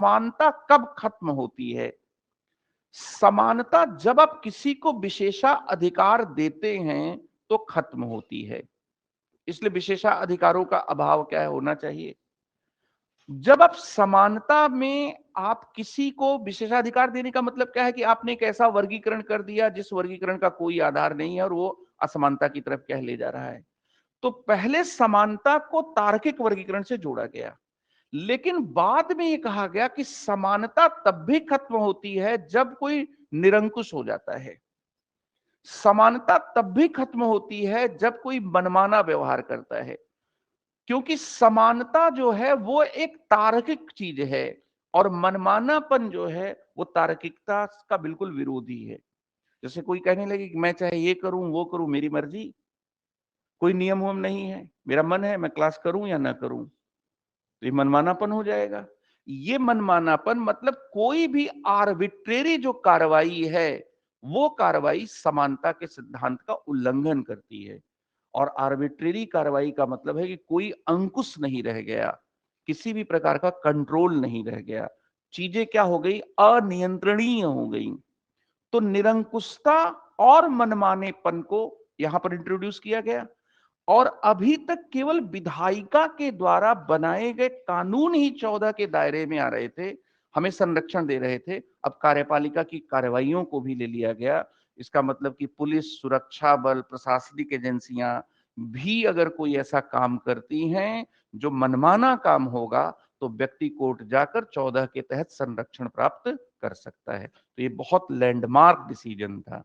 समानता कब खत्म होती है? समानता जब आप किसी को विशेषाधिकार देते हैं तो खत्म होती है। इसलिए विशेषाधिकारों का अभाव क्या है होना चाहिए? जब आप समानता में आप किसी को विशेषाधिकार देने का मतलब क्या है कि आपने एक ऐसा वर्गीकरण कर दिया जिस वर्गीकरण का कोई आधार नहीं है और वो असमानता की तरफ क्या ले जा रहा है। तो पहले समानता को तार्किक वर्गीकरण से जोड़ा गया, लेकिन बाद में ये कहा गया कि समानता तब भी खत्म होती है जब कोई निरंकुश हो जाता है। समानता तब भी खत्म होती है जब कोई मनमाना व्यवहार करता है, क्योंकि समानता जो है वो एक तार्किक चीज है और मनमानापन जो है वो तार्किकता का बिल्कुल विरोधी है। जैसे कोई कहने लगे कि मैं चाहे ये करूं वो करूं, मेरी मर्जी, कोई नियम वयम नहीं है, मेरा मन है मैं क्लास करूं या ना करूं, तो ये मनमानापन हो जाएगा। ये मनमानापन मतलब कोई भी आर्बिट्रेरी जो कार्रवाई है वो कार्रवाई समानता के सिद्धांत का उल्लंघन करती है। और आर्बिट्रेरी कार्रवाई का मतलब है कि कोई अंकुश नहीं रह गया, किसी भी प्रकार का कंट्रोल नहीं रह गया, चीजें क्या हो गई, अनियंत्रणीय हो गई। तो निरंकुशता और मनमानेपन को यहां पर इंट्रोड्यूस किया गया और अभी तक केवल विधायिका के द्वारा बनाए गए कानून ही 14 के दायरे में आ रहे थे, हमें संरक्षण दे रहे थे। अब कार्यपालिका की कार्रवाइयों को भी ले लिया गया। इसका मतलब कि पुलिस, सुरक्षा बल, प्रशासनिक एजेंसियां भी अगर कोई ऐसा काम करती हैं जो मनमाना काम होगा तो व्यक्ति कोर्ट जाकर 14 के तहत संरक्षण प्राप्त कर सकता है। तो ये बहुत लैंडमार्क डिसीजन था।